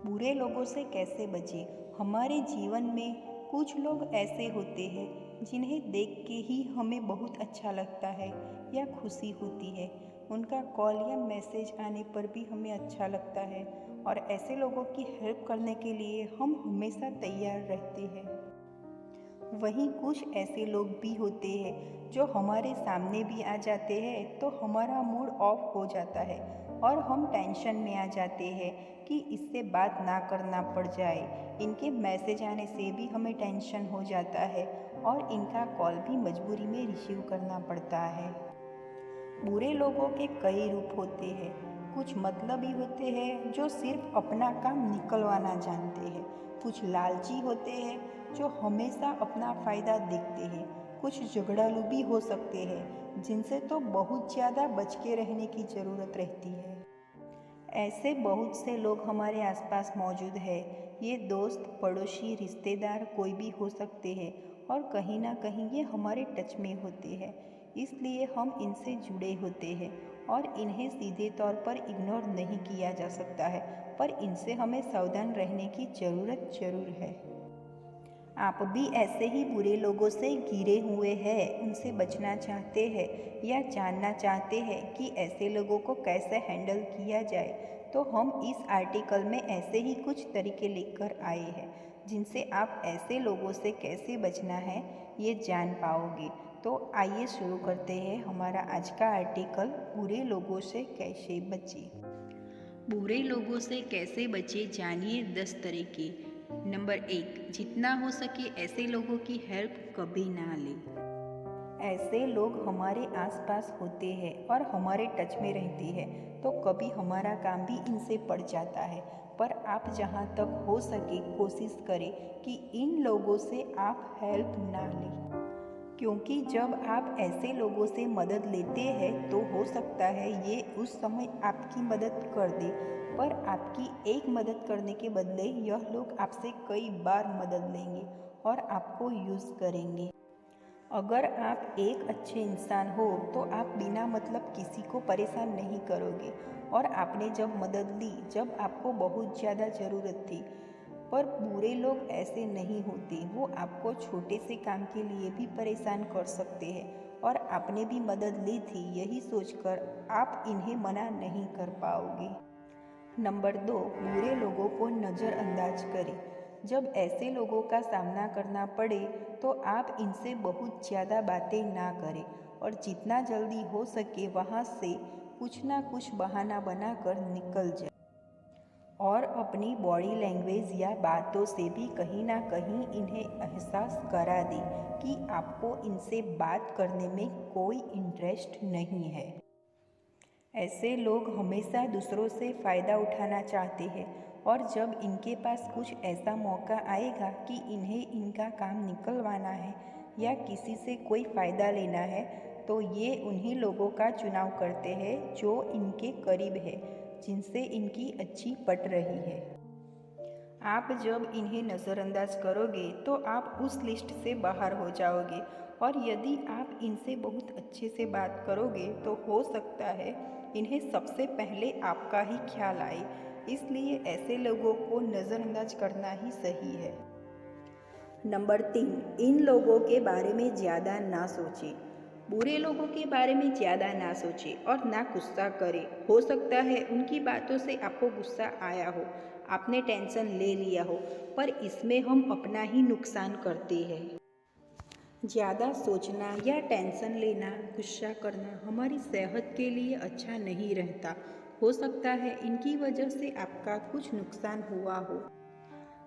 बुरे लोगों से कैसे बचें? हमारे जीवन में कुछ लोग ऐसे होते हैं जिन्हें देख के ही हमें बहुत अच्छा लगता है या खुशी होती है। उनका कॉल या मैसेज आने पर भी हमें अच्छा लगता है और ऐसे लोगों की हेल्प करने के लिए हम हमेशा तैयार रहते हैं। वहीं कुछ ऐसे लोग भी होते हैं जो हमारे सामने भी आ जाते हैं तो हमारा मूड ऑफ हो जाता है और हम टेंशन में आ जाते हैं कि इससे बात ना करना पड़ जाए। इनके मैसेज आने से भी हमें टेंशन हो जाता है और इनका कॉल भी मजबूरी में रिसीव करना पड़ता है। बुरे लोगों के कई रूप होते हैं। कुछ मतलबी होते हैं जो सिर्फ अपना काम निकलवाना जानते हैं। कुछ लालची होते हैं जो हमेशा अपना फ़ायदा देखते हैं। कुछ झगड़ालू भी हो सकते हैं जिनसे तो बहुत ज़्यादा बच के रहने की ज़रूरत रहती है। ऐसे बहुत से लोग हमारे आसपास मौजूद हैं। ये दोस्त, पड़ोसी, रिश्तेदार कोई भी हो सकते हैं और कहीं ना कहीं ये हमारे टच में होते हैं। इसलिए हम इनसे जुड़े होते हैं और इन्हें सीधे तौर पर इग्नोर नहीं किया जा सकता है, पर इनसे हमें सावधान रहने की ज़रूरत ज़रूर है। आप भी ऐसे ही बुरे लोगों से घिरे हुए हैं, उनसे बचना चाहते हैं या जानना चाहते हैं कि ऐसे लोगों को कैसे हैंडल किया जाए, तो हम इस आर्टिकल में ऐसे ही कुछ तरीके लेकर आए हैं जिनसे आप ऐसे लोगों से कैसे बचना है ये जान पाओगे। तो आइए शुरू करते हैं हमारा आज का आर्टिकल, बुरे लोगों से कैसे बचें। बुरे लोगों से कैसे बचे, जानिए 10 तरीके। नंबर 1, जितना हो सके ऐसे लोगों की हेल्प कभी ना लें। ऐसे लोग हमारे आसपास होते हैं और हमारे टच में रहते हैं तो कभी हमारा काम भी इनसे पड़ जाता है, पर आप जहाँ तक हो सके कोशिश करें कि इन लोगों से आप हेल्प ना लें, क्योंकि जब आप ऐसे लोगों से मदद लेते हैं तो हो सकता है ये उस समय आपकी मदद कर दे, पर आपकी एक मदद करने के बदले यह लोग आपसे कई बार मदद लेंगे और आपको यूज़ करेंगे। अगर आप एक अच्छे इंसान हो तो आप बिना मतलब किसी को परेशान नहीं करोगे और आपने जब मदद ली जब आपको बहुत ज़्यादा ज़रूरत थी। पर बुरे लोग ऐसे नहीं होते, वो आपको छोटे से काम के लिए भी परेशान कर सकते हैं और आपने भी मदद ली थी यही सोचकर आप इन्हें मना नहीं कर पाओगे। नंबर 2, बुरे लोगों को नज़रअंदाज करें। जब ऐसे लोगों का सामना करना पड़े तो आप इनसे बहुत ज़्यादा बातें ना करें और जितना जल्दी हो सके वहाँ से कुछ ना कुछ बहाना बनाकर निकल जाए और अपनी बॉडी लैंग्वेज या बातों से भी कहीं ना कहीं इन्हें एहसास करा दें कि आपको इनसे बात करने में कोई इंटरेस्ट नहीं है। ऐसे लोग हमेशा दूसरों से फ़ायदा उठाना चाहते हैं और जब इनके पास कुछ ऐसा मौका आएगा कि इन्हें इनका काम निकलवाना है या किसी से कोई फ़ायदा लेना है तो ये उन्हीं लोगों का चुनाव करते हैं जो इनके करीब है, जिनसे इनकी अच्छी पट रही है। आप जब इन्हें नज़रअंदाज करोगे तो आप उस लिस्ट से बाहर हो जाओगे और यदि आप इनसे बहुत अच्छे से बात करोगे तो हो सकता है इन्हें सबसे पहले आपका ही ख्याल आए, इसलिए ऐसे लोगों को नज़रअंदाज करना ही सही है। नंबर 3, इन लोगों के बारे में ज़्यादा ना सोचें। बुरे लोगों के बारे में ज़्यादा ना सोचें और ना गुस्सा करें। हो सकता है उनकी बातों से आपको गुस्सा आया हो, आपने टेंशन ले लिया हो, पर इसमें हम अपना ही नुकसान करते हैं। ज़्यादा सोचना या टेंशन लेना, गुस्सा करना हमारी सेहत के लिए अच्छा नहीं रहता। हो सकता है इनकी वजह से आपका कुछ नुकसान हुआ हो,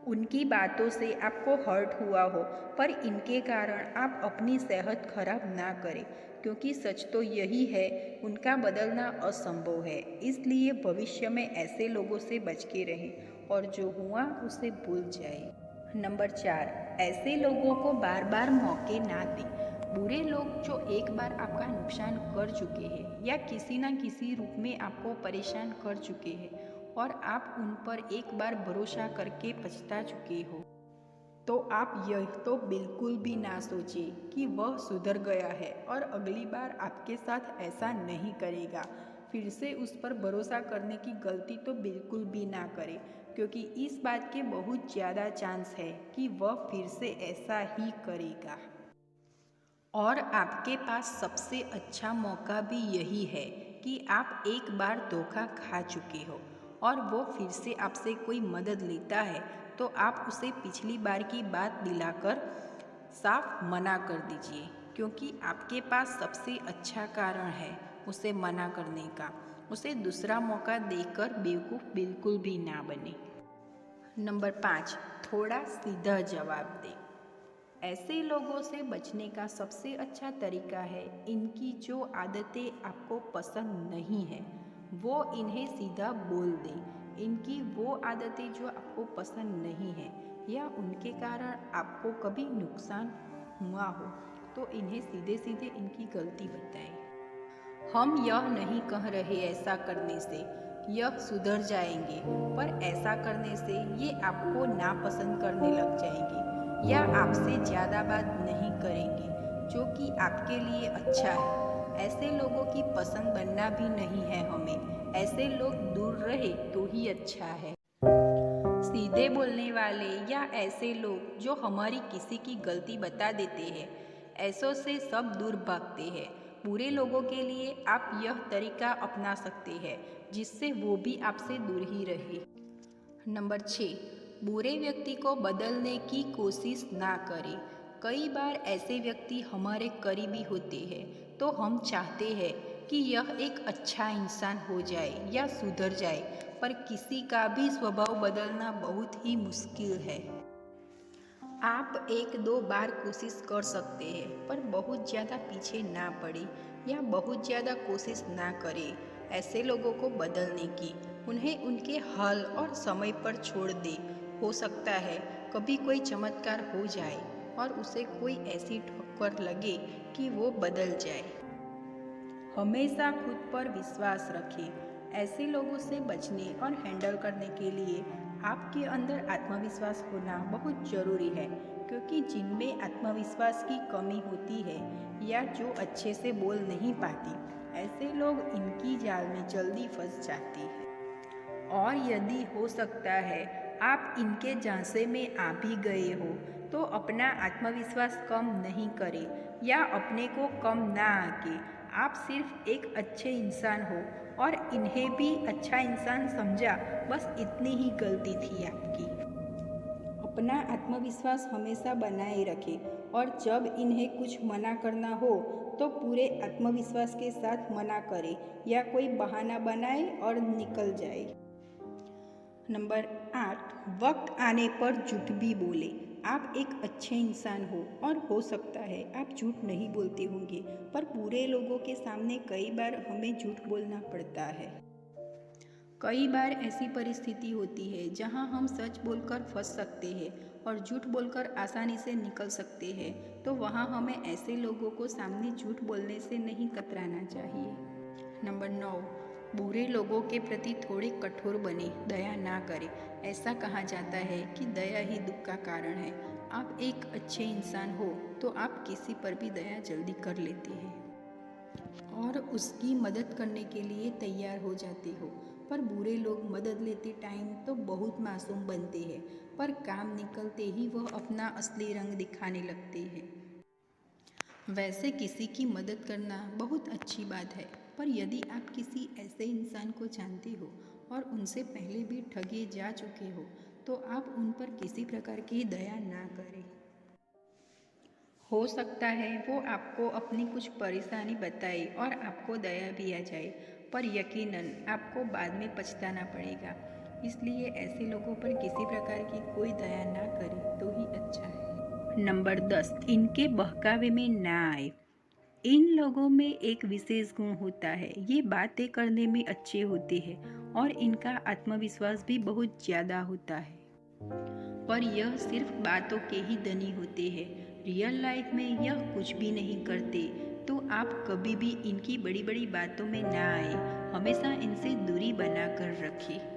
उनकी बातों से आपको हर्ट हुआ हो, पर इनके कारण आप अपनी सेहत खराब ना करें, क्योंकि सच तो यही है उनका बदलना असंभव है। इसलिए भविष्य में ऐसे लोगों से बच के रहें और जो हुआ उसे भूल जाए। नंबर 4, ऐसे लोगों को बार बार मौके ना दें। बुरे लोग जो एक बार आपका नुकसान कर चुके हैं या किसी न किसी रूप में आपको परेशान कर चुके हैं और आप उन पर एक बार भरोसा करके पछता चुके हो, तो आप यह तो बिल्कुल भी ना सोचें कि वह सुधर गया है और अगली बार आपके साथ ऐसा नहीं करेगा। फिर से उस पर भरोसा करने की गलती तो बिल्कुल भी ना करें, क्योंकि इस बात के बहुत ज़्यादा चांस है कि वह फिर से ऐसा ही करेगा। और आपके पास सबसे अच्छा मौका भी यही है कि आप एक बार धोखा खा चुके हो और वो फिर से आपसे कोई मदद लेता है तो आप उसे पिछली बार की बात दिलाकर साफ मना कर दीजिए, क्योंकि आपके पास सबसे अच्छा कारण है उसे मना करने का। उसे दूसरा मौका देकर बेवकूफ़ बिल्कुल भी ना बने। नंबर 5, थोड़ा सीधा जवाब दें। ऐसे लोगों से बचने का सबसे अच्छा तरीका है इनकी जो आदतें आपको पसंद नहीं है वो इन्हें सीधा बोल दें। इनकी वो आदतें जो आपको पसंद नहीं है या उनके कारण आपको कभी नुकसान हुआ हो तो इन्हें सीधे सीधे इनकी गलती बताएं। हम यह नहीं कह रहे ऐसा करने से यह सुधर जाएंगे, पर ऐसा करने से ये आपको नापसंद करने लग जाएंगे या आपसे ज़्यादा बात नहीं करेंगे, जो कि आपके लिए अच्छा है। ऐसे लोगों की पसंद बनना भी नहीं है हमें। ऐसे लोग दूर रहे तो ही अच्छा है। सीधे बोलने वाले या ऐसे लोग जो हमारी किसी की गलती बता देते हैं, ऐसों से सब दूर भागते हैं। बुरे लोगों के लिए आप यह तरीका अपना सकते हैं जिससे वो भी आपसे दूर ही रहे। नंबर 6, बुरे व्यक्ति को बदलने की कोशिश ना करें। कई बार ऐसे व्यक्ति हमारे करीबी होते हैं तो हम चाहते हैं कि यह एक अच्छा इंसान हो जाए या सुधर जाए, पर किसी का भी स्वभाव बदलना बहुत ही मुश्किल है। आप 1-2 बार कोशिश कर सकते हैं, पर बहुत ज़्यादा पीछे ना पड़े या बहुत ज़्यादा कोशिश ना करें ऐसे लोगों को बदलने की। उन्हें उनके हल और समय पर छोड़ दे। हो सकता है कभी कोई चमत्कार हो जाए और उसे कोई ऐसी ठोकर लगे कि वो बदल जाए। हमेशा खुद पर विश्वास रखें। ऐसे लोगों से बचने और हैंडल करने के लिए आपके अंदर आत्मविश्वास होना बहुत ज़रूरी है, क्योंकि जिनमें आत्मविश्वास की कमी होती है या जो अच्छे से बोल नहीं पाती, ऐसे लोग इनकी जाल में जल्दी फंस जाते हैं। और यदि हो सकता है आप इनके झांसे में आ भी गए हो तो अपना आत्मविश्वास कम नहीं करें या अपने को कम ना आके। आप सिर्फ एक अच्छे इंसान हो और इन्हें भी अच्छा इंसान समझा, बस इतनी ही गलती थी आपकी। अपना आत्मविश्वास हमेशा बनाए रखें और जब इन्हें कुछ मना करना हो तो पूरे आत्मविश्वास के साथ मना करें या कोई बहाना बनाए और निकल जाए। नंबर 8, वक्त आने पर झूठ भी बोले। आप एक अच्छे इंसान हो और हो सकता है आप झूठ नहीं बोलते होंगे, पर बुरे लोगों के सामने कई बार हमें झूठ बोलना पड़ता है। कई बार ऐसी परिस्थिति होती है जहां हम सच बोलकर फंस सकते हैं और झूठ बोलकर आसानी से निकल सकते हैं, तो वहां हमें ऐसे लोगों को सामने झूठ बोलने से नहीं कतराना चाहिए। नंबर 9, बुरे लोगों के प्रति थोड़े कठोर बने, दया ना करें। ऐसा कहा जाता है कि दया ही दुख का कारण है। आप एक अच्छे इंसान हो तो आप किसी पर भी दया जल्दी कर लेते हैं और उसकी मदद करने के लिए तैयार हो जाते हो, पर बुरे लोग मदद लेते टाइम तो बहुत मासूम बनते हैं, पर काम निकलते ही वह अपना असली रंग दिखाने लगते हैं। वैसे किसी की मदद करना बहुत अच्छी बात है, पर यदि आप किसी ऐसे इंसान को जानते हो और उनसे पहले भी ठगे जा चुके हो तो आप उन पर किसी प्रकार की दया ना करें। हो सकता है वो आपको अपनी कुछ परेशानी बताए और आपको दया भी आ जाए, पर यकीनन आपको बाद में पछताना पड़ेगा। इसलिए ऐसे लोगों पर किसी प्रकार की कोई दया ना करें तो ही अच्छा है। नंबर 10, इनके बहकावे में ना आए। इन लोगों में एक विशेष गुण होता है, ये बातें करने में अच्छे होते हैं और इनका आत्मविश्वास भी बहुत ज़्यादा होता है, पर यह सिर्फ बातों के ही धनी होते हैं। रियल लाइफ में यह कुछ भी नहीं करते, तो आप कभी भी इनकी बड़ी बड़ी बातों में ना आए। हमेशा इनसे दूरी बना कर रखें।